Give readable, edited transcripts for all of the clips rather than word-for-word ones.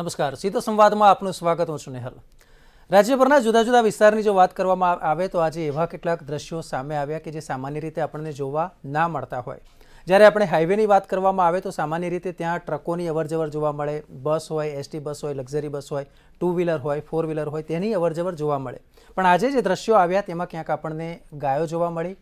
નમસ્કાર, સીધો સંવાદમાં આપનું સ્વાગત. હું છું નેહલ. રાજ્યભરના જુદા જુદા વિસ્તારની જો વાત કરવામાં આવે તો આજે એવા કેટલાક દ્રશ્યો સામે આવ્યા કે જે સામાન્ય રીતે આપણને જોવા ના મળતા હોય. જ્યારે આપણે હાઈવેની વાત કરવામાં આવે તો સામાન્ય રીતે ત્યાં ટ્રકોની અવરજવર જોવા મળે, બસ હોય, એસટી બસ હોય, લક્ઝરી બસ હોય, ટુ વ્હીલર હોય, ફોર વ્હીલર હોય, તેની અવરજવર જોવા મળે. પણ આજે જે દ્રશ્યો આવ્યા તેમાં ક્યાંક આપણને ગાયો જોવા મળી,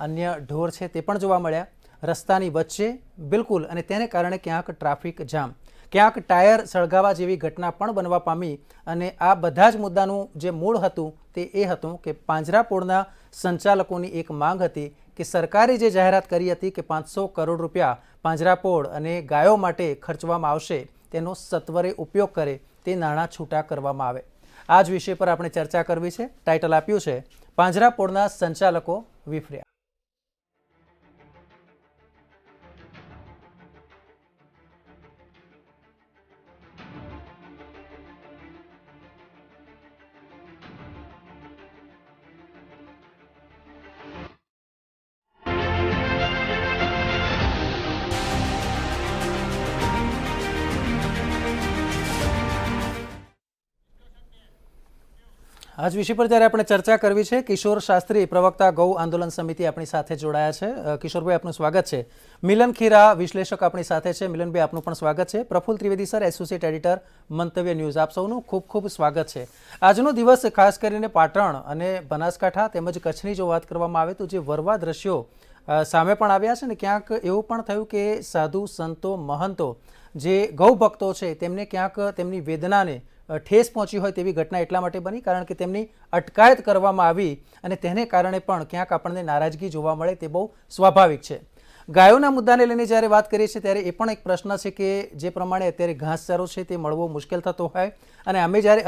અન્ય ઢોર છે તે પણ જોવા મળ્યા રસ્તાની વચ્ચે બિલકુલ, અને તેને કારણે ક્યાંક ટ્રાફિક જામ, ક્યાંક ટાયર સળગાવા જેવી ઘટના પણ બનવા પામી. અને આ બધા જ મુદ્દાનું જે મૂળ હતું તે એ હતું કે પાંજરાપોળના સંચાલકોની એક માંગ હતી કે સરકારે જે જાહેરાત કરી હતી કે 500 કરોડ રૂપિયા પાંજરાપોળ અને ગાયો માટે ખર્ચવામાં આવશે તેનો સત્વરે ઉપયોગ કરે, તે નાણાં છૂટા કરવામાં આવે. આ જ વિષય પર આપણે ચર્ચા કરવી છે. ટાઇટલ આપ્યું છે પાંજરાપોળના સંચાલકો વિફર્યા. આજ વિષય પર જ્યારે આપણે ચર્ચા કરવી છે, કિશોર શાસ્ત્રી પ્રવક્તા ગૌ આંદોલન સમિતિ આપણી સાથે જોડાયા છે. કિશોરભાઈ, આપનું સ્વાગત છે. મિલન ખીરા વિશ્લેષક આપણી સાથે છે. મિલનભાઈ, આપનું પણ સ્વાગત છે. Praful Trivedi sir, associate editor, મંતવ્ય ન્યૂઝ, આપ સૌનું ખૂબ ખૂબ સ્વાગત છે. આજનો દિવસ ખાસ કરીને પાટણ અને બનાસકાંઠા તેમજ કચ્છની જો વાત કરવામાં આવે તો જે વરવા દ્રશ્યો સામે પણ આવ્યા છે ને ક્યાંક એવું પણ થયું કે સાધુ સંતો મહંતો જે ગૌ ભક્તો છે તેમને ક્યાંક તેમની વેદનાને ઠેસ પહોંચી હોય તેવી ઘટના એટલા માટે બની કારણ કે તેમની અટકાયત કરવામાં આવી અને તેને કારણે પણ ક્યાંક આપણને નારાજગી જોવા મળે તે બહુ સ્વાભાવિક છે. ગાયોના મુદ્દાને લઈને જ્યારે વાત કરીએ છીએ ત્યારે એ પણ એક પ્રશ્ન છે કે જે પ્રમાણે અત્યારે ઘાસચારો છે તે મળવો મુશ્કેલ થતો હોય અને અમે જ્યારે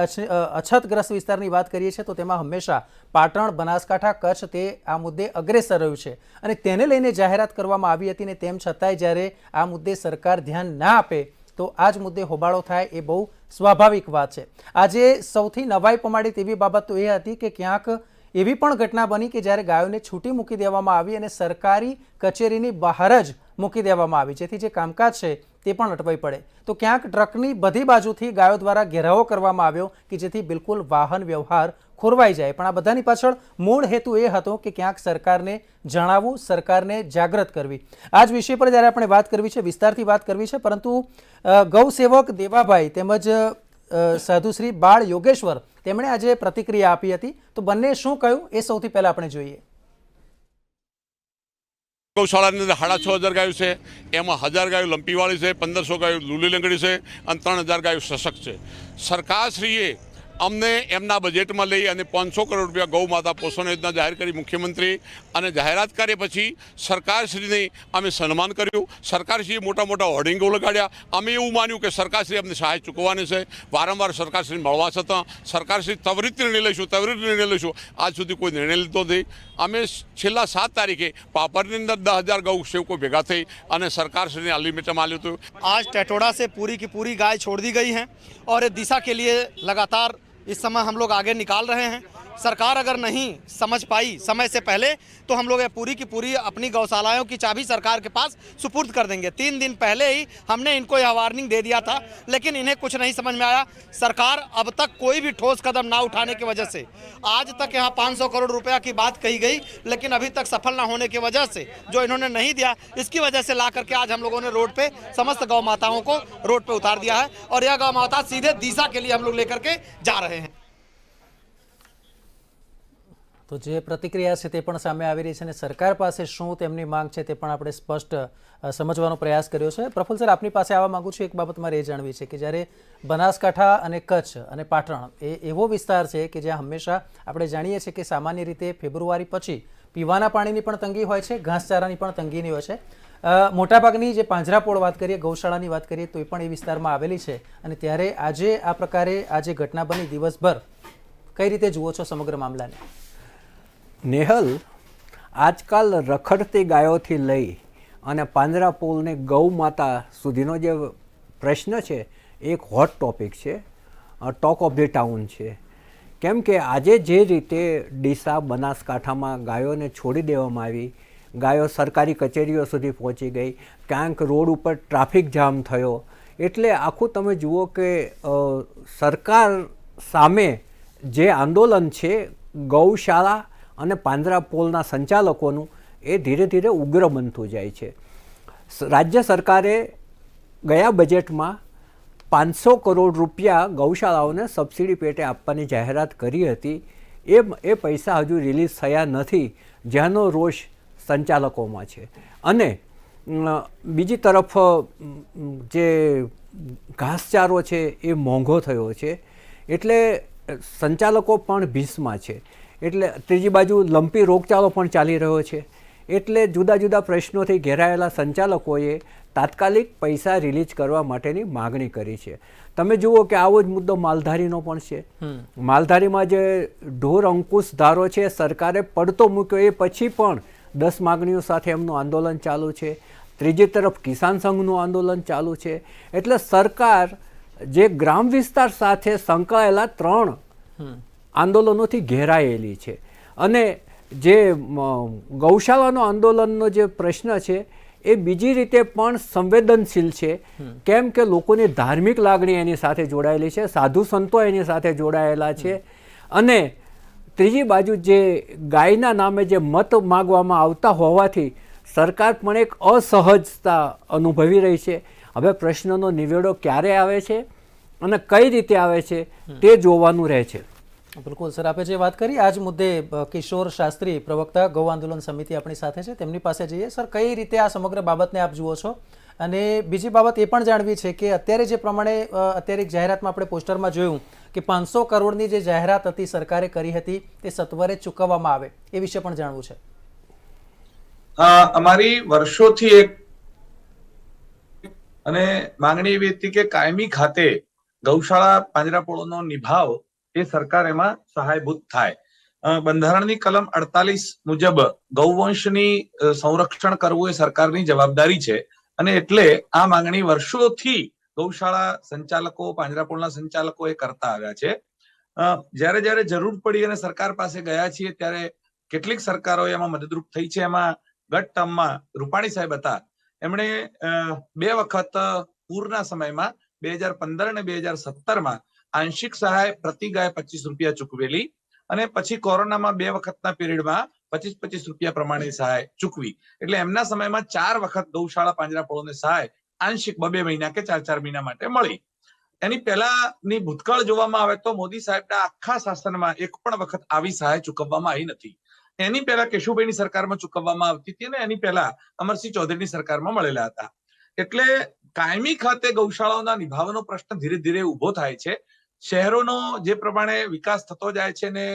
અછતગ્રસ્ત વિસ્તારની વાત કરીએ છીએ તો તેમાં હંમેશા પાટણ, બનાસકાંઠા, કચ્છ તે આ મુદ્દે અગ્રેસર રહ્યું છે અને તેને લઈને જાહેરાત કરવામાં આવી હતી ને તેમ છતાંય જ્યારે આ મુદ્દે સરકાર ધ્યાન ના આપે તો આ જ મુદ્દે હોબાળો થાય એ બહુ સ્વાભાવિક વાત છે. આજે સૌથી નવાઈ પમાડે તેવી બાબત તો એ હતી કે ક્યાંક એવી પણ ઘટના બની કે જ્યારે ગાયોને છૂટી મૂકી દેવામાં આવી અને સરકારી કચેરીની બહાર જ મૂકી દેવામાં આવી, જેથી જે કામકાજ છે તે પણ અટવાઈ પડે. તો ક્યાંક ટ્રકની બધી બાજુથી ગાયો દ્વારા ઘેરાવો કરવામાં આવ્યો કે જેથી બિલકુલ વાહન વ્યવહાર ખોરવાઈ જાય. પણ આ બધાની પાછળ મૂળ હેતુ એ હતો કે ક્યાંક સરકારને જણાવવું, સરકારને જાગૃત કરવી. આ જ વિષય પર જ્યારે આપણે વાત કરવી છે, વિસ્તારથી વાત કરવી છે, પરંતુ ગૌસેવક દેવાભાઈ તેમજ સાધુશ્રી બાળ યોગેશ્વર તેમણે આજે પ્રતિક્રિયા આપી હતી. તો બંને શું કહ્યું એ સૌથી પહેલા આપણે જોઈએ. ગૌશાળાની અંદર 6,500 ગાયો છે, એમાં 1000 ગાયો લંપીવાળી છે, 1500 ગાયો લૂલી લંગડી છે અને 3000 ગાયો સશક્ત છે. સરકારશ્રીએ અમને એમના બજેટમાં લઈ અને 500 કરોડ રૂપિયા ગૌ માતા પોષણ યોજના જાહેર કરી મુખ્યમંત્રી અને જાહેરાત કર્યા પછી સરકારશ્રીને અમે સન્માન કર્યું. સરકારશ્રીએ મોટા મોટા હોર્ડિંગો લગાડ્યા. અમે એવું માન્યું કે સરકારશ્રી અમને સહાય ચૂકવવાની છે. વારંવાર સરકારશ્રી મળવા છતાં સરકારશ્રી ત્વરિત નિર્ણય લઈશું આજ સુધી કોઈ નિર્ણય લીધો નથી. અમે છેલ્લા 7 તારીખે પાપરની અંદર 10,000 ગૌ સેવકો ભેગા થઈ અને સરકારશ્રીને અલ્ટિમેટમ આપ્યું હતું. आज टटोड़ा से पूरी की पूरी गाय छोड़ दी गई हैं और ये दिशा के लिए लगातार इस समय हम लोग आगे निकाल रहे हैं. सरकार अगर नहीं समझ पाई समय से पहले तो हम लोग ये पूरी की पूरी अपनी गौशालाओं की चाबी सरकार के पास सुपुर्द कर देंगे. 3 दिन पहले ही हमने इनको यह वार्निंग दे दिया था, लेकिन इन्हें कुछ नहीं समझ में आया. सरकार अब तक कोई भी ठोस कदम ना उठाने की वजह से आज तक यहाँ 500 करोड़ रुपया की बात कही गई, लेकिन अभी तक सफल ना होने की वजह से जो इन्होंने नहीं दिया, इसकी वजह से ला करके आज हम लोगों ने रोड पे समस्त गौ माताओं को रोड पे उतार दिया है और यह गौ माता सीधे दिशा के लिए हम लोग लेकर के जा रहे हैं. તો જે પ્રતિક્રિયા છે તે પણ સામે આવી રહી છે અને સરકાર પાસે શું તેમની માંગ છે તે પણ આપણે સ્પષ્ટ સમજવાનો પ્રયાસ કર્યો છે. પ્રફુલ્લ સર, આપની પાસે આવવા માંગુ છું. એક બાબત મારે એ જાણવી છે કે જ્યારે બનાસકાંઠા અને કચ્છ અને પાટણ એ એવો વિસ્તાર છે કે જ્યાં હંમેશા આપણે જાણીએ છીએ કે સામાન્ય રીતે ફેબ્રુઆરી પછી પીવાના પાણીની પણ તંગી હોય છે, ઘાસચારાની પણ તંગીની હોય છે. મોટાભાગની જે પાંજરાપોળ વાત કરીએ, ગૌશાળાની વાત કરીએ તો એ પણ એ વિસ્તારમાં આવેલી છે. અને ત્યારે આજે આ પ્રકારે આ જે ઘટના બની દિવસભર કઈ રીતે જુઓ છો સમગ્ર મામલાને? નેહલ, આજકાલ રખડતી ગાયોથી લઈ અને પાંજરાપોળને ગૌ માતા સુધીનો જે પ્રશ્ન છે એ એક હોટ ટોપિક છે, ટોક ઓફ ધી ટાઉન છે. કેમ કે આજે જે રીતે ડીસા, બનાસકાંઠામાં ગાયોને છોડી દેવામાં આવી, ગાયો સરકારી કચેરીઓ સુધી પહોંચી ગઈ, ક્યાંક રોડ ઉપર ટ્રાફિક જામ થયો, એટલે આખું તમે જુઓ કે સરકાર સામે જે આંદોલન છે ગૌશાળા અને પાંજરાપોળના સંચાલકોનું, એ ધીરે ધીરે ઉગ્ર બનતું જાય છે. રાજ્ય સરકારે ગયા બજેટમાં 500 કરોડ રૂપિયા ગૌશાળાઓને સબસિડી પેટે આપવાની જાહેરાત કરી હતી. એ પૈસા હજુ રિલીઝ થયા નથી, જેનો રોષ સંચાલકોમાં છે. અને બીજી તરફ જે ઘાસચારો છે એ મોંઘો થયો છે, એટલે સંચાલકો પણ ભીસમાં છે. એટલે ત્રીજી બાજુ લંપી રોગચાળો પણ ચાલી રહ્યો છે. એટલે જુદા જુદા પ્રશ્નોથી ઘેરાયેલા સંચાલકોએ તાત્કાલિક પૈસા રિલીઝ કરવા માટેની માગણી કરી છે. તમે જુઓ કે આવો જ મુદ્દો માલધારીનો પણ છે. માલધારીમાં જે ઢોર અંકુશ ધારો છે, સરકારે પડતો મૂક્યો, એ પછી પણ 10 માગણીઓ સાથે એમનું આંદોલન ચાલુ છે. ત્રીજી તરફ કિસાન સંઘનું આંદોલન ચાલુ છે. એટલે સરકાર જે ગ્રામ વિસ્તાર સાથે સંકળાયેલા 3 આંદોલનોથી ઘેરાયેલી છે. અને જે ગૌશાળાનો આંદોલનનો જે પ્રશ્ન છે એ બીજી રીતે પણ સંવેદનશીલ છે. કેમ કે લોકોની ધાર્મિક લાગણી એની સાથે જોડાયેલી છે, સાધુ સંતો એની સાથે જોડાયેલા છે. અને ત્રીજી બાજુ જે ગાયના નામે જે મત માગવામાં આવતા હોવાથી સરકાર પણ એક અસહજતા અનુભવી રહી છે. હવે પ્રશ્નનો નિવેડો ક્યારે આવે છે અને કઈ રીતે આવે છે તે જોવાનું રહે છે. બિલકુલ સર, આપે જે વાત કરી આજ મુદ્દે કિશોર શાસ્ત્રી, પ્રવક્તા ગૌ આંદોલન સમિતિ આપણી સાથે છે, તેમની પાસે જઈએ. સર, કઈ રીતે આ સમગ્ર બાબતને આપ જુઓ છો? અને બીજી બાબત એ પણ જાણવી છે કે અત્યારે જે પ્રમાણે અત્યારે એક જાહેરાતમાં આપણે પોસ્ટરમાં જોયું કે 500 કરોડની જે જાહેરાત હતી સરકારે કરી હતી તે સત્વરે ચૂકવવામાં આવે, એ વિશે પણ જાણવું છે. અમારી વર્ષોથી એક અને માંગણી એવી હતી કે કાયમી ખાતે ગૌશાળા પાંજરાપોળોનો નિભાવ એ સરકાર એમાં સહાયભૂત થાય. બંધારણની કલમ 48 મુજબ ગૌવંશની સંરક્ષણ કરવું એ સરકારની જવાબદારી છે. અને એટલે આ માંગણી વર્ષોથી ગૌશાળા સંચાલકો, પાંજરાપોળના સંચાલકો એ કરતા આવ્યા છે. જ્યારે જ્યારે જરૂર પડી અને સરકાર પાસે ગયા છીએ ત્યારે કેટલીક સરકારોએ એમાં મદદરૂપ થઈ છે. એમાં ગત ટર્મમાં રૂપાણી સાહેબ હતા, એમણે 2 વખત પૂરના સમયમાં 2015 અને 2017માં આંશિક સહાય પ્રતિ ગાય 25 રૂપિયા ચૂકવેલી, અને પછી કોરોનામાં 2 વખતના પીરિયડમાં 25 રૂપિયા પ્રમાણે સહાય ચૂકવી. એટલે એમના સમયમાં 4 વખત ગૌશાળા પાંજરાપોળોને સહાય આંશિક 2 મહિના કે 4 મહિના માટે મળી. એની પહેલાની ભૂતકાળ જોવામાં આવે તો મોદી સાહેબના આખા શાસનમાં એક પણ વખત આવી સહાય ચૂકવવામાં આવી નથી. એની પહેલા કેશુભાઈની સરકારમાં ચૂકવવામાં આવતી હતી અને એની પહેલા અમરસિંહ ચૌધરીની સરકારમાં મળેલા હતા. એટલે કાયમી ખાતે ગૌશાળાઓના નિભાવનો પ્રશ્ન ધીરે ધીરે ઉભો થાય છે. શહેરોનો જે પ્રમાણે વિકાસ થતો જાય છે ને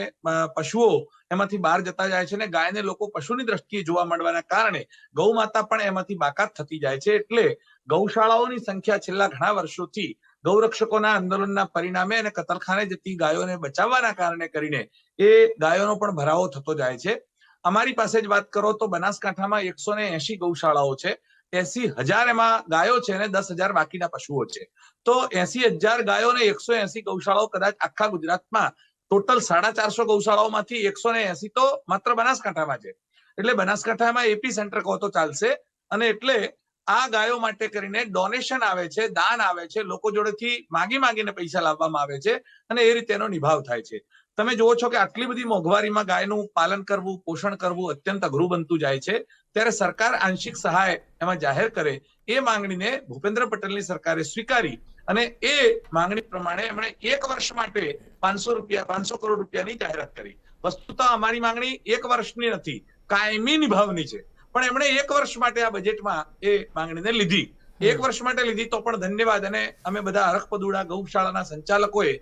પશુઓ એમાંથી બહાર જતા જાય છે ને ગાયને લોકો પશુની દ્રષ્ટિએ જોવા મળવાના કારણે ગૌ માતા પણ એમાંથી બાકાત થતી જાય છે. એટલે ગૌશાળાઓની સંખ્યા છેલ્લા ઘણા વર્ષોથી ગૌરક્ષકોના આંદોલનના પરિણામે અને કતલખાને જતી ગાયોને બચાવવાના કારણે કરીને એ ગાયોનો પણ ભરાવો થતો જાય છે. અમારી પાસે જ વાત કરો તો બનાસકાંઠામાં 180 ગૌશાળાઓ છે. 80,000 એમાં ગાયો છે અને 10,000 બાકીના પશુઓ છે. તો 80,000 ગાયો ને 180 ગૌશાળાઓ કદાચ આખા ગુજરાતમાં ટોટલ 450 ગૌશાળાઓમાંથી 180 તો માત્ર બનાસકાંઠામાં છે. એટલે બનાસકાંઠામાં એપી સેન્ટર કહો તો ચાલશે. અને એટલે આ ગાયો માટે કરીને ડોનેશન આવે છે, દાન આવે છે, લોકો જોડેથી માગીને પૈસા લાવવામાં આવે છે અને એ રીતે એનો નિભાવ થાય છે. તમે જુઓ છો કે આટલી બધી મોંઘવારીમાં ગાયનું પાલન કરવું, પોષણ કરવું અત્યંત અઘરું બનતું જાય છે. ત્યારે સરકાર આંશિક સહાય એમાં જાહેર કરે એ માંગણીને ભૂપેન્દ્ર પટેલની સરકારે સ્વીકારી અને એ માંગણી પ્રમાણે એમણે 1 વર્ષ માટે 500 કરોડ રૂપિયાની જાહેરાત કરી. વસ્તુતઃ અમારી માંગણી 1 વર્ષની નથી, કાયમી નિભાવની છે. પણ એમણે 1 વર્ષ માટે આ બજેટમાં એ માંગણીને લીધી. 1 વર્ષ માટે લીધી તો પણ ધન્યવાદ. અને અમે બધા અરખપદુડા ગૌશાળાના સંચાલકોએ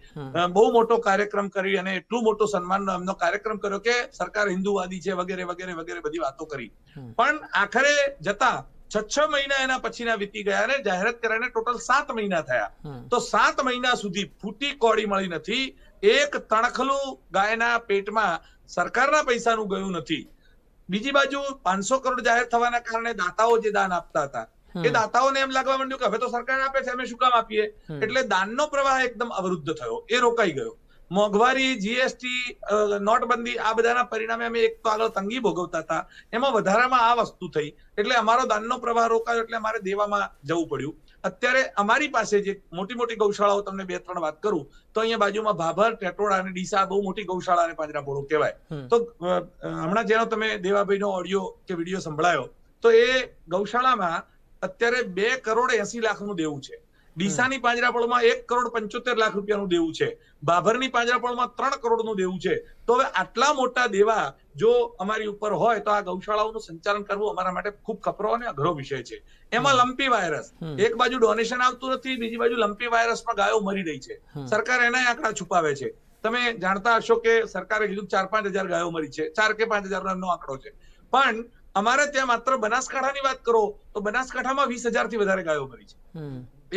બહુ મોટો કાર્યક્રમ કરી અને એટલું મોટો સન્માનનો એમનો કાર્યક્રમ કર્યો કે સરકાર હિન્દુવાદી છે વગેરે વગેરે વગેરે બધી વાતો કરી. પણ આખરે જતા 6 મહિના એના પછીના વીતી ગયા અને જાહેરાત કર્યાને ટોટલ 7 મહિના થયા. તો 7 મહિના સુધી ફૂટી કોડી મળી નથી. એક તણખલું ગાયના પેટમાં સરકારના પૈસાનું ગયું નથી. બીજી બાજુ 500 કરોડ જાહેર થવાના કારણે દાતાઓ જે દાન આપતા હતા એ દાતાઓને એમ લાગવા માંડ્યું કે હવે તો સરકાર આપે છે, અમે શું કામ આપીએ? એટલે દાનનો પ્રવાહ એકદમ અવરુદ્ધ થયો, એ રોકાઈ ગયો. મોંઘવારી, જીએસટી, નોટબંધી આ બધાના પરિણામે અમે એક તો આગળ તંગી ભોગવતા હતા, એમાં વધારામાં આ વસ્તુ થઈ એટલે અમારો દાનનો પ્રવાહ રોકાયો એટલે અમારે દેવામાં જવું પડ્યું. અત્યારે અમારી પાસે જે મોટી મોટી ગૌશાળાઓ તમને 2-3 વાત કરું તો અહીંયા બાજુમાં ભાભર, ટેટોડા અને ડીસા બહુ મોટી ગૌશાળા અને પાંજરાપોળો કહેવાય. તો હમણાં જેનો તમે દેવાભાઈનો ઓડિયો કે વિડીયો સંભળાયો તો એ ગૌશાળામાં અત્યારે 2,80,00,000 નું દેવું છે. ડીસાની પાંજરાપોળમાં 1,75,00,000 રૂપિયાનું દેવું છે. બાભરની પાંજરાપોળમાં 3 કરોડનું દેવું છે. તો હવે આટલા મોટા દેવા જો અમારી ઉપર હોય તો આ ગૌશાળાઓનું સંચાલન કરવું અમારા માટે ખૂબ કપરો અને અઘરો વિષય છે. એમાં લંપી વાયરસ, એક બાજુ ડોનેશન આવતું નથી, બીજી બાજુ લંપી વાયરસમાં ગાયો મરી રહી છે. સરકાર એના આંકડા છુપાવે છે. તમે જાણતા હશો કે સરકારે કીધું 4-5 હજાર ગાયો મરી છે, 4 કે 5 હજારનો આંકડો છે. પણ અમારે ત્યાં માત્ર બનાસકાંઠાની વાત કરો તો બનાસકાંઠામાં 20,000 થી વધારે ગાયો મરી છે.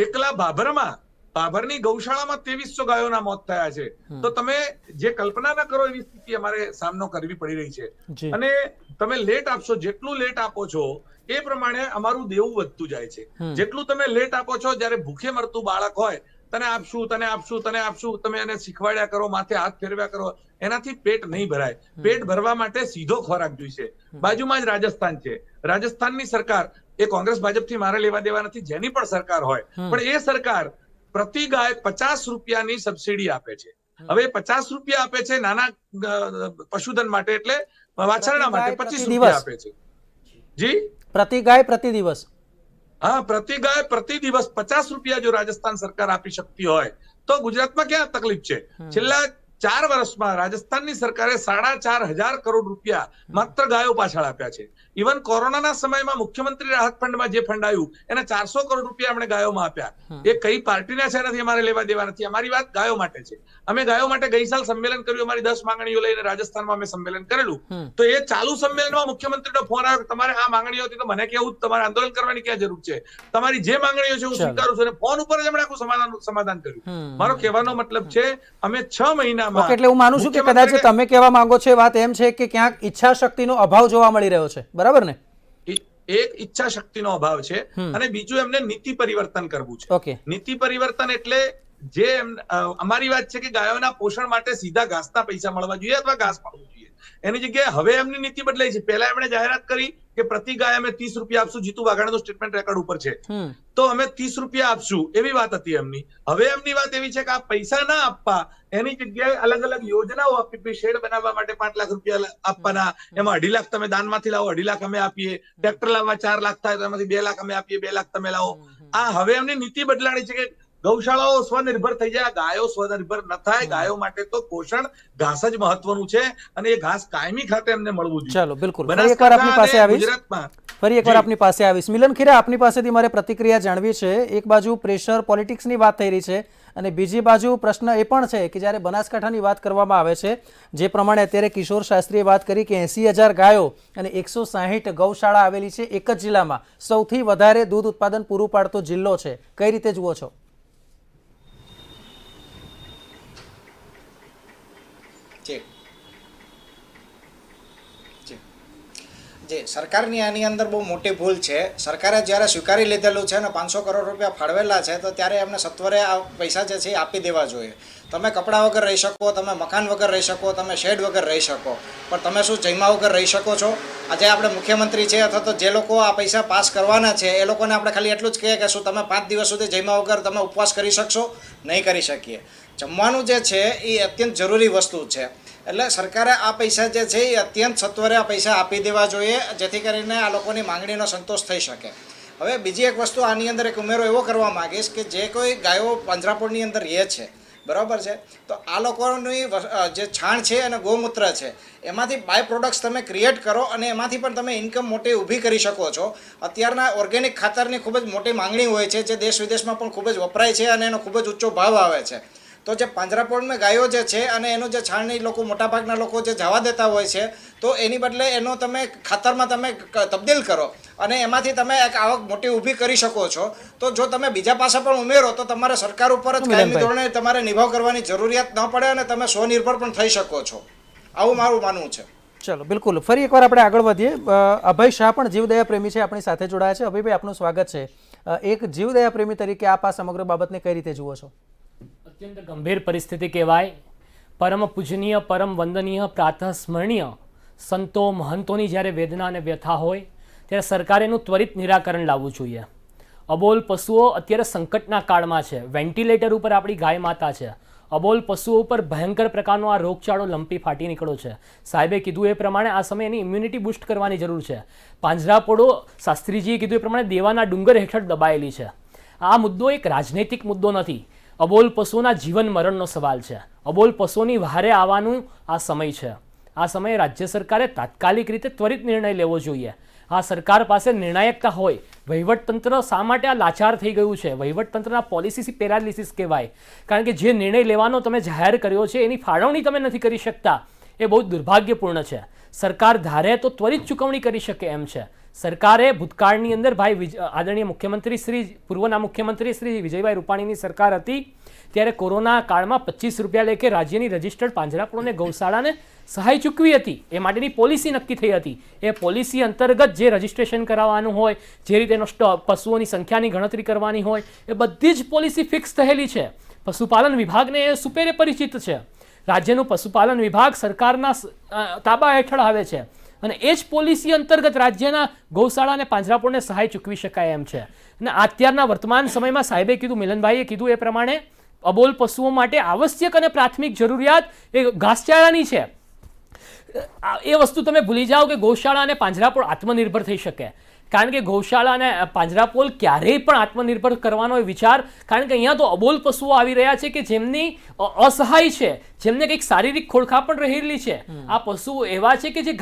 એકલા બાભરની ગૌશાળામાં 2300 ગાયોના મોત થયા છે. તો તમે જે કલ્પના ન કરો એવી સ્થિતિ અમારે સામનો કરવી પડી રહી છે. અને તમે લેટ આપશો, જેટલું લેટ આપો છો એ પ્રમાણે અમારું દેવું વધતું જાય છે. જેટલું તમે લેટ આપો છો, જ્યારે ભૂખે મરતું બાળક હોય, તને આપશું, તમે એને શીખવાડ્યા કરો, માથે હાથ ફેરવ્યા કરો, એનાથી પેટ નહીં ભરાય. પેટ ભરવા માટે સીધો ખોરાક જોઈશે. બાજુમાં જ રાજસ્થાન છે. રાજસ્થાનની સરકાર, એ કોંગ્રેસ ભાજપથી મારે લેવા દેવા નથી, જેની પણ સરકાર હોય, પણ એ સરકાર પ્રતિ ગાય 50 રૂપિયાની સબસિડી આપે છે. હવે 50 રૂપિયા આપે છે નાના પશુધન માટે, એટલે વાછરડા માટે 25 રૂપિયા આપે છે. જી, પ્રતિ ગાય પ્રતિ દિવસ? હા, પ્રતિ ગાય પ્રતિ દિવસ 50 રૂપિયા જો રાજસ્થાન સરકાર આપી શકતી હોય તો ગુજરાતમાં ક્યાં તકલીફ છે? છેલ્લા 4 વર્ષમાં રાજસ્થાનની સરકારે 4,500 કરોડ રૂપિયા માત્ર ગાયો પાછળ આપ્યા છે. ઇવન કોરોનાના સમયમાં મુખ્યમંત્રી રાહત ફંડમાં જે ફંડ આવ્યું એના 400 કરોડ રૂપિયા આપણે ગાયોમાં આપ્યા. એ કઈ પાર્ટીના છે નથી, અમારે લેવા દેવા નથી. અમારી વાત ગાયો માટે છે. અમે ગાયો માટે ગઈ સાલ સંમેલન કર્યું, અમારી 10 માંગણીઓ લઈને રાજસ્થાનમાં અમે સંમેલન કરેલું. તો એ ચાલુ સંમેલનમાં મુખ્યમંત્રીનો ફોન આવ્યો, તમારે આ માંગણીઓ હતી તો મને કેવું, તમારે આંદોલન કરવાની ક્યાં જરૂર છે? તમારી જે માંગણીઓ છે હું સ્વીકારું છું. અને ફોન ઉપર જ એમણે આખું સમાધાન કર્યું. મારો કહેવાનો મતલબ છે, અમે 6 મહિનામાં, એટલે હું માનું છું કે કદાચ તમે કહેવા માંગો છો વાત એમ છે કે ક્યાંક ઈચ્છા શક્તિનો અભાવ જોવા મળી રહ્યો છે, બરાબર ને? એક ઈચ્છા શક્તિનો અભાવ છે અને બીજું એમને નીતિ પરિવર્તન કરવું છે. નીતિ પરિવર્તન એટલે જે અમારી વાત છે કે ગાયોના પોષણ માટે સીધા ઘાસના પૈસા મળવા જોઈએ અથવા ઘાસ મળવું જોઈએ. એની જગ્યાએ હવે એમની નીતિ બદલાઈ છે. પહેલા એમણે જાહેરાત કરી કે પ્રતિ ગાય અમે 30 રૂપિયા આપશું. જીતુ વાઘાણીનું સ્ટેટમેન્ટ રેકોર્ડ ઉપર છે. તો અમે 30 રૂપિયા આપશું એવી વાત હતી એમની. હવે એમની વાત એવી છે કે આ પૈસા ના આપવા, એની જગ્યાએ અલગ અલગ યોજનાઓ આપી. શેડ બનાવવા માટે 5 લાખ રૂપિયા આપવાના, એમાં 2.5 લાખ તમે દાનમાંથી લાવો, 2.5 લાખ અમે આપીએ. ટ્રેક્ટર લાવવા 4 લાખ થાય તો એમાંથી 2 લાખ અમે આપીએ, 2 લાખ તમે લાવો. આ હવે એમની નીતિ બદલાણી છે કે ગૌશાળાઓ સ્વનિર્ભર થઈ જાય, ગાયો સ્વનિર્ભર ન થાય. ગાયો માટે તો પોષણ ઘાસ જ મહત્વનું છે અને એ ઘાસ કાયમી ખાતે એમને મળવું જોઈએ. ચાલો, બિલકુલ. ફરી એકવાર આપની પાસે આવીશ. મિલન ખીરા, આપની પાસેથી મારે પ્રતિક્રિયા જાણવી છે. એક બાજુ પ્રેશર પોલિટિક્સની વાત થઈ રહી છે અને બીજી બાજુ પ્રશ્ન એ પણ છે કે જ્યારે બનાસકાંઠાની વાત કરવામાં આવે છે, જે પ્રમાણે અત્યારે કિશોર શાસ્ત્રીએ વાત કરી કે 80,000 ગાયો અને 160 ગૌશાળા આવેલી છે એક જ જિલ્લામાં, સૌથી વધારે દૂધ ઉત્પાદન પૂરું પાડતો જિલ્લો છે. કઈ રીતે જુઓ છો? સરકારની આની અંદર બહુ મોટી ભૂલ છે. સરકારે જ્યારે સ્વીકારી લીધેલું છે અને 500 કરોડ રૂપિયા ફાળવેલા છે તો ત્યારે એમને સત્વરે આ પૈસા જે છે એ આપી દેવા જોઈએ. તમે કપડાં વગર રહી શકો, તમે મકાન વગર રહી શકો, તમે શેડ વગર રહી શકો, પણ તમે શું જમ્યા વગર રહી શકો છો? આજે આપણે મુખ્યમંત્રી છે અથવા તો જે લોકો આ પૈસા પાસ કરવાના છે એ લોકોને આપણે ખાલી એટલું જ કહીએ કે શું તમે 5 દિવસ સુધી જમ્યા વગર તમે ઉપવાસ કરી શકશો? નહીં કરી શકીએ. જમવાનું જે છે એ અત્યંત જરૂરી વસ્તુ છે. એટલે સરકારે આ પૈસા જે છે એ અત્યંત સત્વરે આ પૈસા આપી દેવા જોઈએ, જેથી કરીને આ લોકોની માંગણીનો સંતોષ થઈ શકે. હવે બીજી એક વસ્તુ આની અંદર એક ઉમેરો એવો કરવા માંગીશ કે જે કોઈ ગાયો પાંજરાપોળની અંદર રહે છે, બરાબર છે, તો આ લોકોની જે છાણ છે અને ગૌમૂત્ર છે એમાંથી બાય પ્રોડક્ટ્સ તમે ક્રિએટ કરો અને એમાંથી પણ તમે ઇન્કમ મોટી ઊભી કરી શકો છો. અત્યારના ઓર્ગેનિક ખાતરની ખૂબ જ મોટી માંગણી હોય છે, જે દેશ વિદેશમાં પણ ખૂબ જ વપરાય છે અને એનો ખૂબ જ ઊંચો ભાવ આવે છે. તો જે પાંજરાપોળમાં ગાયો જે છે અને એનું જે છાણની લોકો મોટાભાગના લોકો જે જવા દેતા હોય છે, તો એની બદલે એનો તમે ખાતરમાં તમે તબદીલ કરો અને એમાંથી તમે એક આવક મોટી ઊભી કરી શકો છો. તો જો તમે બીજા પાસા પણ ઉમેરો તો તમારે સરકાર ઉપર જ કાયમી ધોરણે તમારે નિભાવ કરવાની જરૂરિયાત ન પડે અને તમે સ્વનિર્ભર પણ થઈ શકો છો. આવું મારું માનવું છે. ચલો, બિલકુલ. ફરી એકવાર આપણે આગળ વધીએ. અભય શાહ પણ જીવદયા પ્રેમી છે, આપણી સાથે જોડાયા છે. અભયભાઈ, આપનું સ્વાગત છે. એક જીવદયા પ્રેમી તરીકે આપ આ સમગ્ર બાબતને કઈ રીતે જુઓ છો? અત્યંત ગંભીર પરિસ્થિતિ કહેવાય. પરમ પૂજનીય, પરમ વંદનીય, પ્રાતઃ સ્મરણીય સંતો મહંતોની જ્યારે વેદના અને વ્યથા હોય ત્યારે સરકારે એનું ત્વરિત નિરાકરણ લાવવું જોઈએ. અબોલ પશુઓ અત્યારે સંકટના કાળમાં છે. વેન્ટિલેટર ઉપર આપણી ગાય માતા છે. અબોલ પશુઓ ઉપર ભયંકર પ્રકારનો આ રોગચાળો લંપી ફાટી નીકળ્યો છે. સાહેબે કીધું એ પ્રમાણે આ સમયે એની ઇમ્યુનિટી બૂસ્ટ કરવાની જરૂર છે. પાંજરાપોળો શાસ્ત્રીજીએ કીધું એ પ્રમાણે દેવાના ડુંગર હેઠળ દબાયેલી છે. આ મુદ્દો એક રાજનૈતિક મુદ્દો નથી. અબોલ પશુઓના જીવન મરણનો સવાલ છે. અબોલ પશુઓની વહારે આવવાનું આ સમય છે. આ સમયે રાજ્ય સરકારે તાત્કાલિક રીતે ત્વરિત નિર્ણય લેવો જોઈએ. આ સરકાર પાસે નિર્ણાયકતા હોય. વહીવટતંત્ર શા માટે આ લાચાર થઈ ગયું છે? વહીવટતંત્રના પોલિસી પેરાલિસિસ કહેવાય. કારણ કે જે નિર્ણય લેવાનો તમે જાહેર કર્યો છે એની ફાળવણી તમે નથી કરી શકતા. એ બહુ દુર્ભાગ્યપૂર્ણ છે. સરકાર ધારે તો ત્વરિત ચૂકવણી કરી શકે એમ છે. સરકારે ભૂતકાળની અંદર આદરણીય મુખ્યમંત્રી શ્રી પૂર્વના મુખ્યમંત્રી શ્રી વિજયભાઈ રૂપાણીની સરકાર હતી ત્યારે કોરોના કાળમાં 25 રૂપિયા લેખે રાજ્યની રજિસ્ટર્ડ પાંજરાપોળોને ગૌશાળાને સહાય ચૂકવી હતી. એ માટેની પોલિસી નક્કી થઈ હતી. એ પોલિસી અંતર્ગત જે રજિસ્ટ્રેશન કરાવવાનું હોય, જે રીતે પશુઓની સંખ્યાની ગણતરી કરવાની હોય, એ બધી જ પોલિસી ફિક્સ થયેલી છે. પશુપાલન વિભાગને એ સુપેરે પરિચિત છે. રાજ્યનું પશુપાલન વિભાગ સરકારના તાબા હેઠળ આવે છે અને એ જ પોલિસી અંતર્ગત રાજ્યના ગૌશાળા અને પાંજરાપોળને સહાય ચૂકવી શકાય એમ છે. અને અત્યારના વર્તમાન સમયમાં સાહેબે કીધું, મિલનભાઈએ કીધું એ પ્રમાણે અબોલ પશુઓ માટે આવશ્યક અને પ્રાથમિક જરૂરિયાત એ ઘાસચારાની છે. એ વસ્તુ તમે ભૂલી જાઓ કે ગૌશાળા અને પાંજરાપોળ આત્મનિર્ભર થઈ શકે. કારણ કે ગૌશાળા અને પાંજરાપોળ ક્યારેય પણ આત્મનિર્ભર કરવાનો વિચાર, કારણ કે અહીંયા તો અબોલ પશુઓ આવી રહ્યા છે કે જેમની અસહાય છે, જેમને કંઈક શારીરિક ખોળખા પણ રહેલી છે. આ પશુઓ એવા છે કે જે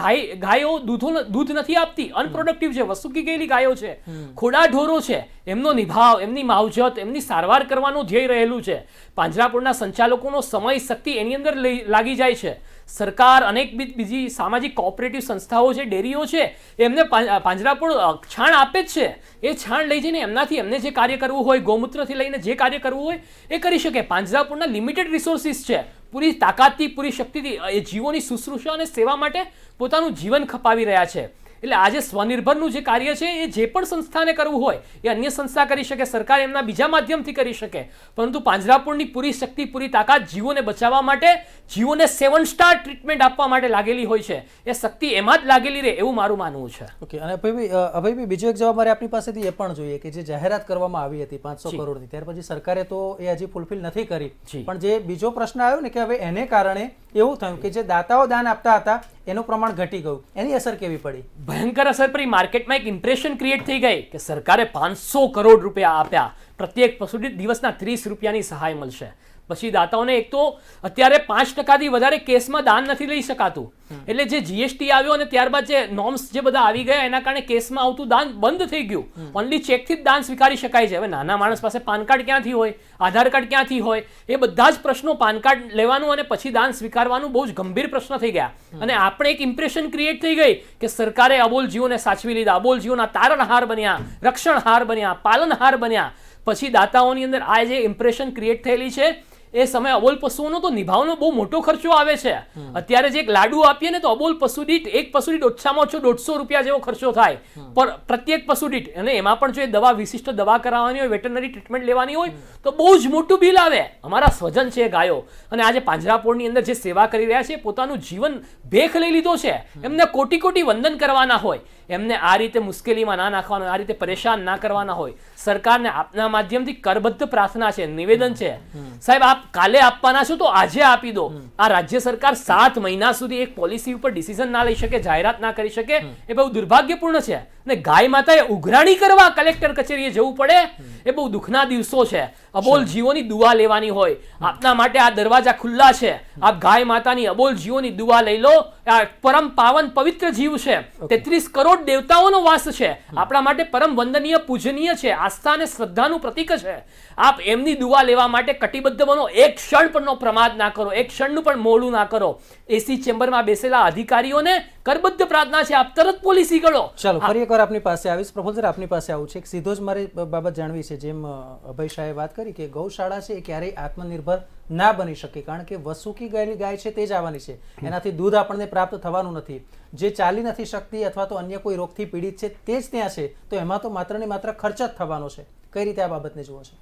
ગાયો દૂધ નથી આપતી, અનપ્રોડક્ટિવ છે, વસુકી ગયેલી ગાયો છે, ખોડા ઢોરો છે. એમનો નિભાવ, એમની માવજત, એમની સારવાર કરવાનું ધ્યેય રહેલું છે. પાંજરાપોળના સંચાલકોનો સમય, શક્તિ એની અંદર લાગી જાય છે. સરકાર અનેક બીજી સામાજિક કોઓપરેટિવ સંસ્થાઓ છે, ડેરીઓ છે, એમને પાંજરાપોળ છાણ આપે જ છે. એ છાણ લઈ જઈને એમને જે કાર્ય કરવું હોય, ગૌમૂત્રથી લઈને જે કાર્ય કરવું હોય એ કરી શકે. પાંજરાપોળના લિમિટેડ રિસોર્સિસ છે. પૂરી તાકાતથી, પૂરી શક્તિથી એ જીવોની શુશ્રૂષા અને સેવા માટે પોતાનું જીવન ખપાવી રહ્યા છે. એટલે આજે સ્વનિર્ભરનું જે કાર્ય છે એ જે પણ સંસ્થાને કરવું હોય એ અન્ય સંસ્થા કરી શકે, સરકાર એમના બીજા માધ્યમથી કરી શકે. પરંતુ પાંજરાપોળની પૂરી શક્તિ, પૂરી તાકાત જીવોને બચાવવા માટે, જીવોને 7 સ્ટાર ટ્રીટમેન્ટ આપવા માટે લાગેલી હોય છે. એ શક્તિ એમાં જ લાગેલી રહે એવું મારું માનવું છે. ઓકે. અને અભયભાઈ, બીજો એક જવાબ મારે આપની પાસેથી એ પણ જોઈએ કે જે જાહેરાત કરવામાં આવી હતી 500 કરોડની, ત્યાર પછી સરકારે તો એ હજી ફૂલફિલ નથી કરી. પણ જે બીજો પ્રશ્ન આવ્યો ને કે હવે એને કારણે એવું થયું કે જે દાતાઓ દાન આપતા હતા એનું પ્રમાણ ઘટી ગયું, એની અસર કેવી પડી? ભયંકર અસર પડી. માર્કેટમાં એક ઇમ્પ્રેશન ક્રિએટ થઈ ગઈ કે સરકારે 500 કરોડ રૂપિયા આપ્યા, પ્રત્યેક પશુ દીઠ દિવસના 30 રૂપિયાની સહાય મળશે. પછી દાતાઓને એક તો અત્યારે 5%થી વધારે કેસમાં દાન નથી લઈ શકાતું. એટલે જે જીએસટી આવ્યો અને ત્યારબાદ જે નોર્મ્સ જે બધા આવી ગયા એના કારણે કેસમાં આવતું દાન બંધ થઈ ગયું. ઓનલી ચેકથી જ દાન સ્વીકારી શકાય છે. હવે નાના માણસ પાસે પાન કાર્ડ ક્યાંથી હોય, આધાર કાર્ડ ક્યાંથી હોય, એ બધા જ પ્રશ્નો પાન કાર્ડ લેવાનું અને પછી દાન સ્વીકારવાનું બહુ જ ગંભીર પ્રશ્ન થઈ ગયા. અને આપણે એક ઇમ્પ્રેશન ક્રિએટ થઈ ગઈ કે સરકારે અબોલ જીવોને સાચવી લીધા, અબોલ જીવોના તારણહાર બન્યા, રક્ષણહાર બન્યા, પાલનહાર બન્યા. પછી દાતાઓની અંદર આ જે ઇમ્પ્રેશન ક્રિએટ થયેલી છે એ સમયે અબોલ પશુઓનો તો નિભાવનો બહુ મોટો ખર્ચો આવે છે. અત્યારે જે એક લાડુ આપીએ ને તો અબોલ પશુ દીઠ એક પશુ દીઠ ઓછામાં ઓછો 150 રૂપિયા જેવો ખર્ચો થાય પર પ્રત્યેક પશુ દીઠ. અને એમાં પણ જો એ દવા, વિશિષ્ટ દવા કરાવવાની હોય, વેટરનરી ટ્રીટમેન્ટ લેવાની હોય તો બહુ જ મોટું બિલ આવે. અમારા સ્વજન છે ગાયો, અને આજે પાંજરાપોળની અંદર જે સેવા કરી રહ્યા છે, પોતાનું જીવન ભેખ લઈ લીધો છે. એમને કોટી કોટી વંદન કરવાના હોય, એમને આ રીતે મુશ્કેલીમાં ના નાખવાનો, આ રીતે પરેશાન ના કરવાના હોય. સરકારને આપના માધ્યમથી કરબદ્ધ પ્રાર્થના છે, નિવેદન છે, સાહેબ આપ કાલે આપવાના છો તો આજે આપી દો. આ રાજ્ય સરકાર 7 મહિના સુધી એક પોલિસી ઉપર ડિસિઝન ના લઈ શકે, જાહેરાત ના કરી શકે, એ બહુ દુર્ભાગ્યપૂર્ણ છે. અને ગાય માતાએ ઉઘરાણી કરવા કલેક્ટર કચેરીએ જવું પડે એ બહુ દુઃખના દિવસો છે. અબોલ જીવોની દુઆ લેવાની હોય, આપના માટે આ દરવાજા ખુલ્લા છે. આપ ગાય માતાની, અબોલ જીવોની દુઆ લઈ લો. આ પરમ પાવન પવિત્ર જીવ છે, 33 કરોડ દેવતાઓનો વાસ છે, આપણા માટે પરમ વંદનીય, પૂજનીય છે, આસ્થા અને શ્રદ્ધાનું પ્રતીક છે. આપ એમની દુઆ લેવા માટે કટિબદ્ધ બનો. એક ક્ષણ પણ પ્રમાદ ના કરો, એક ક્ષણનું પણ મોડું ના કરો. એસી ચેમ્બરમાં બેસેલા અધિકારીઓને કરબદ્ધ પ્રાર્થના છે, આપ તરત પોલિસી ગળો. ચાલો ફરી એકવાર આપની પાસે આવીશ. પ્રફુલ્લ આપની પાસે આવું છે, સીધો જ મારી બાબત જાણવી છે. જેમ અભય શાહે વાત કરી કે ગૌશાળા છે એ ક્યારેય આત્મનિર્ભર ના બની શકે, કારણ કે વસુકી ગયેલી ગાય છે તે જ આવવાની છે, એનાથી દૂધ આપણને પ્રાપ્ત થવાનું નથી. જે ચાલી નથી શકતી અથવા તો અન્ય કોઈ રોગથી પીડિત છે તે જ ત્યાં છે, તો એમાં તો માત્ર ને માત્ર ખર્ચ જ થવાનો છે. કઈ રીતે આ બાબતને જુઓ છો?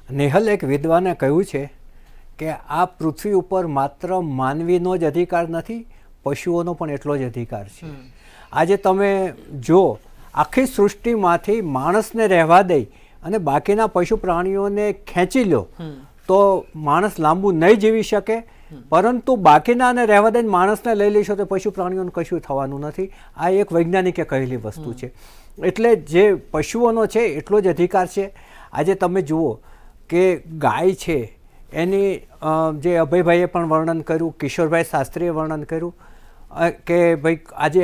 નેહલ, એક વિદ્વાને કહ્યું છે કે આ પૃથ્વી ઉપર માત્ર માનવીનો જ અધિકાર નથી, પશુઓનો પણ એટલો જ અધિકાર છે. આજે તમે જો આખી સૃષ્ટિમાંથી માણસને રહેવા દઈ અને બાકીના પશુ પ્રાણીઓને ખેંચી લો તો માણસ લાંબુ નહીં જીવી શકે, પરંતુ બાકીનાને રહેવા દઈને માણસને લઈ લેશો તો પશુ પ્રાણીઓને કશું થવાનું નથી. આ એક વૈજ્ઞાનિકે કહેલી વસ્તુ છે. એટલે જે પશુઓનો છે એટલો જ અધિકાર છે. આજે તમે જુઓ કે ગાય છે એની જે અભયભાઈએ પણ વર્ણન કર્યું, કિશોરભાઈ શાસ્ત્રીએ વર્ણન કર્યું કે ભાઈ આજે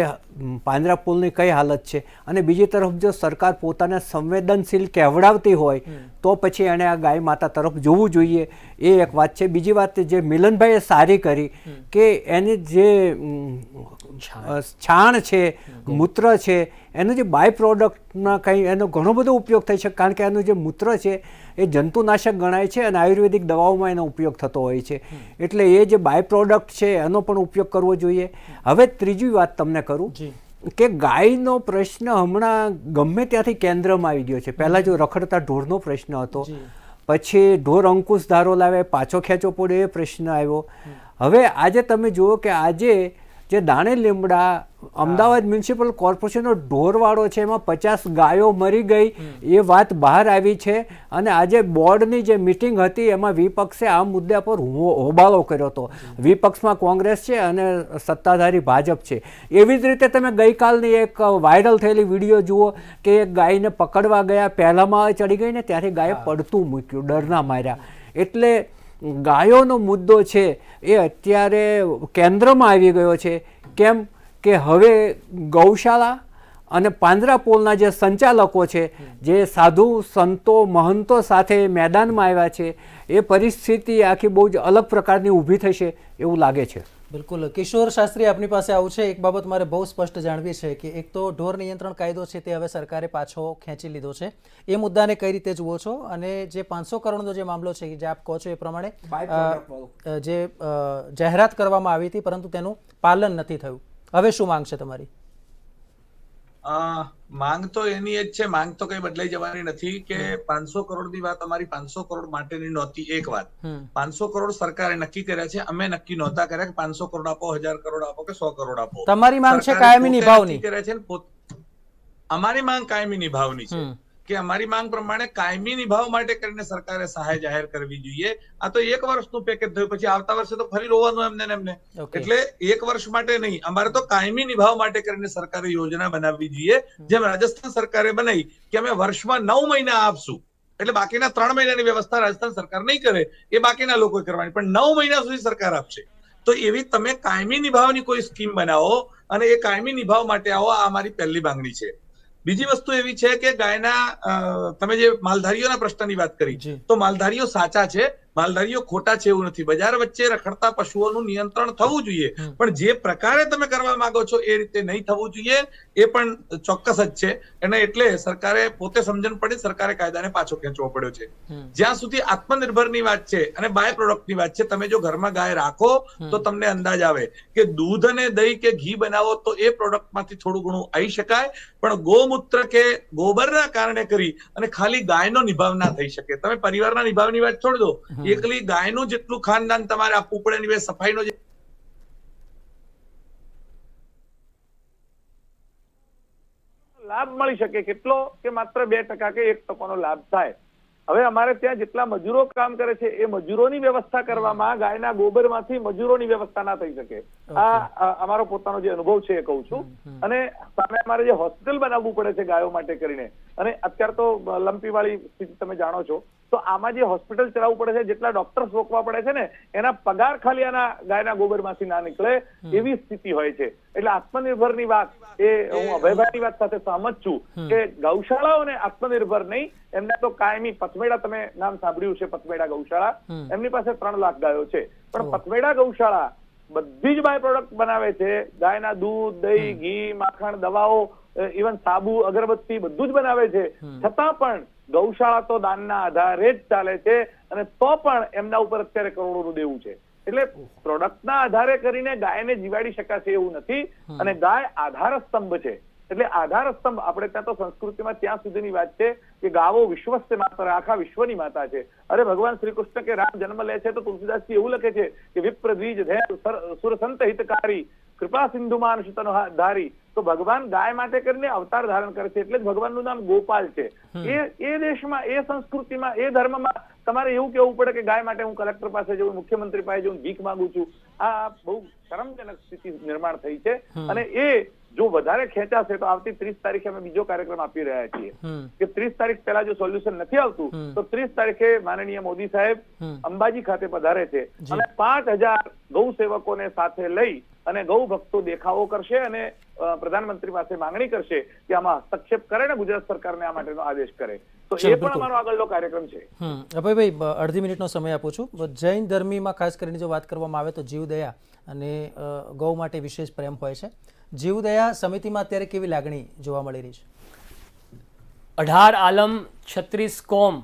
પાંજરાપોળની કઈ હાલત છે, અને બીજી તરફ જો સરકાર પોતાને સંવેદનશીલ કહેવડાવતી હોય તો પછી એણે આ ગાય માતા તરફ જોવું જોઈએ. એ એક વાત છે. બીજી વાત જે મિલનભાઈએ સારી કરી કે એની જે છાણ છે, મૂત્ર છે, એનું જે બાય પ્રોડક્ટના કંઈ એનો ઘણો બધો ઉપયોગ થઈ શકે, કારણ કે એનું જે મૂત્ર છે એ જંતુનાશક ગણાય છે અને આયુર્વેદિક દવાઓમાં એનો ઉપયોગ થતો હોય છે. એટલે એ જે બાય પ્રોડક્ટ છે એનો પણ ઉપયોગ કરવો જોઈએ. હવે ત્રીજી વાત તમને કરું કે ગાયનો પ્રશ્ન હમણાં ગમે ત્યાંથી કેન્દ્રમાં આવી ગયો છે. પહેલાં જો રખડતા ઢોરનો પ્રશ્ન હતો, પછી ઢોર અંકુશ ધારો લાવે પાછો ખેંચો પડે એ પ્રશ્ન આવ્યો. હવે આજે તમે જુઓ કે આજે જે દાણે લીમડા અમદાવાદ મ્યુનિસિપલ કોર્પોરેશનનો ઢોરવાળો છે એમાં 50 ગાયો મરી ગઈ એ વાત બહાર આવી છે. અને આજે બોર્ડની જે મિટિંગ હતી એમાં વિપક્ષે આ મુદ્દા પર હોબાળો કર્યો હતો. વિપક્ષમાં કોંગ્રેસ છે અને સત્તાધારી ભાજપ છે. એવી જ રીતે તમે ગઈકાલની એક વાયરલ થયેલી વિડીયો જુઓ કે એક ગાયને પકડવા ગયા, પહેલામાં ચડી ગઈ ને ત્યારે ગાયે પડતું મૂક્યું, ડરના માર્યા. એટલે ગાયોનો મુદ્દો છે એ અત્યારે કેન્દ્રમાં આવી ગયો છે. કેમ કે હવે ગૌશાળા અને પાંજરાપોળના જે સંચાલકો છે, જે સાધુ સંતો મહંતો સાથે મેદાનમાં આવ્યા છે, એ પરિસ્થિતિ આખી બહુ જ અલગ પ્રકારની ઊભી થશે એવું લાગે છે. બિલકુલ. કિશોર શાસ્ત્રી આપની પાસે આવું છે. એક બાબત મારે બહુ સ્પષ્ટ જાણવી છે કે એક તો ઢોર નિયંત્રણ કાયદો છે તે હવે સરકારે પાછો ખેંચી લીધો છે. એ મુદ્દાને કઈ રીતે જુઓ છો? અને જે 500 કરોડનો જે મામલો છે જે આપ કહો છો એ પ્રમાણે જે જાહેરાત કરવામાં આવી હતી પરંતુ તેનું પાલન નથી થયું, હવે શું માંગ છે તમારી? માંગ તો એની જ છે. માંગ તો કઈ બદલાઈ જવાની નથી કે 500 કરોડની વાત અમારી 500 કરોડ માટેની નહોતી. એક વાત, 500 કરોડ સરકારે નક્કી કર્યા છે, અમે નક્કી નહોતા કર્યા કે 500 કરોડ આપો, 1000 કરોડ આપો કે 100 કરોડ આપો. તમારી માંગ છે કાયમી નિભાવની. અમારી માંગ કાયમી નિભાવની છે કે અમારી માંગ પ્રમાણે કાયમી નિભાવ માટે કરીને સરકારે સહાય જાહેર કરવી જોઈએ. આ તો 1 વર્ષનું પેકેજ થયું, પછી આવતા વર્ષે તો ફરી રોવાનું એમને ને એમને. એટલે 1 વર્ષ માટે નહીં, અમારે તો કાયમી નિભાવ માટે કરીને સરકારે યોજના બનાવવી જોઈએ, જેમ રાજસ્થાન સરકારે બનાવી કે અમે વર્ષમાં 9 મહિના આપશું. એટલે બાકીના 3 મહિનાની વ્યવસ્થા રાજસ્થાન સરકાર નહીં કરે, એ બાકીના લોકો કરવાની, પણ 9 મહિના સુધી સરકાર આપશે. તો એવી તમે કાયમી નિભાવની કોઈ સ્કીમ બનાવો અને એ કાયમી નિભાવ માટે આવો. આ અમારી પહેલી માંગણી છે. બીજી વસ્તુ એવી છે કે ગાયના તમે જે માલધારીઓના પ્રશ્નની વાત કરી, તો માલધારીઓ સાચા છે, માલધારીઓ ખોટા છે એવું નથી. બજાર વચ્ચે રખડતા પશુઓનું નિયંત્રણ થવું જોઈએ, પણ જે પ્રકારે તમે કરવા માંગો છો એ રીતે નહીં થવું જોઈએ, એ પણ ચોક્કસ જ છે. અને એટલે સરકારે પોતે સમજણ પડી, સરકારે કાયદાને પાછો ખેંચવો પડ્યો છે. જ્યાં સુધી આત્મનિર્ભરની વાત છે અને બાય પ્રોડક્ટની વાત છે, તમે જો ઘરમાં ગાય રાખો તો તમને અંદાજ આવે કે દૂધ અને દહીં કે ઘી બનાવો તો એ પ્રોડક્ટમાંથી થોડું ઘણું આવી શકાય, પણ ગૌમૂત્ર કે ગોબરના કારણે કરી અને ખાલી ગાયનો નિભાવ ના થઈ શકે. તમે પરિવારના નિભાવની વાત છોડી દો, એકલી ગાયનું જેટલું ખાનદાન તમારે આપવું પડે ને સફાઈનો જે લાભ મળી શકે કેટલો કે માત્ર 2% કે 1% લાભ થાય. હવે અમારે ત્યાં જેટલા મજૂરો કામ કરે છે એ મજૂરોની વ્યવસ્થા કરવામાં ગાયના ગોબરમાંથી મજૂરોની વ્યવસ્થા ના થઈ શકે. આ અમારો પોતાનો જે અનુભવ છે એ કહું છું. અને સામે અમારે જે હોસ્પિટલ બનાવવું પડે છે ગાયો માટે કરીને, અને અત્યારે તો લંપી વાળી સ્થિતિ તમે જાણો છો, તો આમાં જે હોસ્પિટલ ચલાવવું પડે છે, જેટલા ડોક્ટર્સ રોકવા પડે છે ને એના પગાર ખાલી આના ગાયના ગોબરમાંથી ના નીકળે એવી સ્થિતિ હોય છે. એટલે આત્મનિર્ભરની વાત એ હું અભયભાઈની વાત સાથે સહમત છું કે ગૌશાળાઓને આત્મનિર્ભર નહીં, એમને તો કાયમી પથમેડા, તમે નામ સાંભળ્યું છે પથમેડા ગૌશાળા, એમની પાસે 3 લાખ ગાયો છે, પણ પથમેડા ગૌશાળા બધી જ બાય પ્રોડક્ટ બનાવે છે. ગાયના દૂધ, દહીં, ઘી, માખણ, દવાઓ, ઇવન સાબુ, અગરબત્તી બધું જ બનાવે છે. છતાં પણ ગૌશાળા તો દાનના આધારે જ ચાલે છે, અને તો પણ એમના ઉપર અત્યારે કરોડોનું દેવું છે. એટલે પ્રોડક્ટના આધારે કરીને ગાયને જીવાડી શકાશે એવું નથી, અને ગાય આધાર સ્તંભ છે. એટલે આધાર સ્તંભ આપણે ત્યાં તો સંસ્કૃતિમાં ત્યાં સુધીની વાત છે કે ગાવો વિશ્વસ્ય માતા, આખા વિશ્વની માતા છે. અરે ભગવાન શ્રી કૃષ્ણ કે રામ જન્મ લે છે તો તુલસીદાસજી એવું લખે છે કે વિપ્ર દ્વિજ ધૈર્ય સુર સંત હિતકારી કૃપા સિંધુમાં અનુસૂતનો ધારી, તો ભગવાન ગાય માટે કરીને અવતાર ધારણ કરે છે, એટલે જ ભગવાનનું નામ ગોપાલ છે. એ દેશમાં, એ સંસ્કૃતિમાં, એ ધર્મમાં તમારે એવું કહેવું પડે કે ગાય માટે હું કલેક્ટર પાસે જઉં, મુખ્યમંત્રી પાસે જઉં, ભીખ માંગુ છું. આ બહુ શરમજનક સ્થિતિ નિર્માણ થઈ છે. અને એ જો વધારે ખેંચાશે તો આવતી 30 તારીખે અમે બીજો કાર્યક્રમ આપી રહ્યા છીએ કે 30 તારીખ પહેલા જો સોલ્યુશન નથી આવતું તો 30 તારીખે માનનીય મોદી સાહેબ અંબાજી ખાતે પધારે છે અને 5000 ગૌ સેવકોને સાથે લઈ અને ગૌ ભક્તો દેખાવો કરશે અને પ્રધાનમંત્રી પાસે માંગણી કરશે કે આમાં હસ્તક્ષેપ કરે ને ગુજરાત સરકારને આ માટેનો આદેશ કરે. તો એ પણ અમારો આગળનો કાર્યક્રમ છે. અભયભાઈ, અડધી મિનિટનો સમય આપું છું. જૈન ધર્મીમાં ખાસ કરીને જો વાત કરવામાં આવે તો જીવદયા અને ગૌ માટે વિશેષ પ્રેમ હોય છે. જીવદયા સમિતિમાં અત્યારે કેવી લાગણી જોવા મળી રહી છે? 18 આલમ 36 કોમ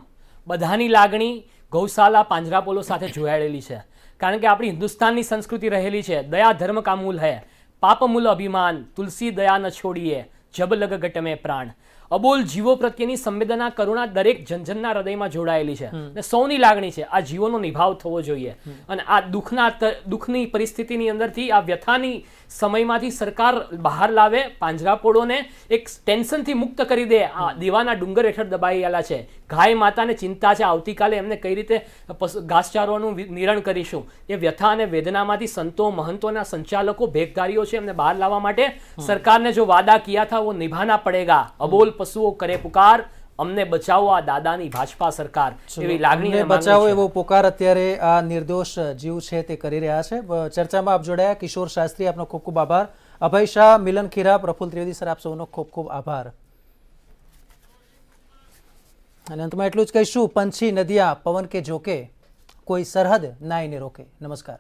બધાની લાગણી ગૌશાલા પાંજરાપોલો સાથે જોડાયેલી છે. કારણ કે આપણી હિન્દુસ્તાનની સંસ્કૃતિ રહેલી છે, દયા ધર્મ કા મૂલ હૈ, પાપ મૂલ અભિમાન, તુલસી દયા ન છોડીએ, જબ લગ ગટ મેં પ્રાણ. અબોલ જીવો પ્રત્યેની સંવેદના, કરુણા દરેક જનજનના હૃદયમાં જોડાયેલી છે અને સૌની લાગણી છે આ જીવોનો નિભાવ થવો જોઈએ. અને આ દુઃખની પરિસ્થિતિની અંદરથી, આ વ્યથાની સમયમાંથી સરકાર બહાર લાવે, પાંજરાપોળોને એક ટેન્શનથી મુક્ત કરી દે. આ દીવાના ડુંગર હેઠળ દબાયેલા છે. ગાય માતાને ચિંતા છે આવતીકાલે એમને કઈ રીતે ઘાસચારોનું નિરણ કરીશું. એ વ્યથા અને વેદનામાંથી સંતો, મહંતોના સંચાલકો, ભેખધારીઓ છે, એમને બહાર લાવવા માટે સરકારને જો વાદા કિયા થા વો નિભાના પડેગા. અબોલ પશુઓ કરે પુકાર, અમને બચાવો આ દાદાની ભાજપા સરકાર. એવી લાગણી બચાવો એવો પુકાર અત્યારે આ નિર્દોષ જીવ છે તે કરી રહ્યા છે. ચર્ચામાં આપ જોડાયા કિશોર શાસ્ત્રી, આપનો ખૂબ ખૂબ આભાર. અભય શાહ, મિલન ખીરા, પ્રફુલ ત્રિવેદી સર, આપ સૌનો ખૂબ ખૂબ આભાર. અને અંતમાં એટલું જ કહીશું, પંછી નદિયા પવન કે જોકે, કોઈ સરહદ ના એને રોકે. નમસ્કાર.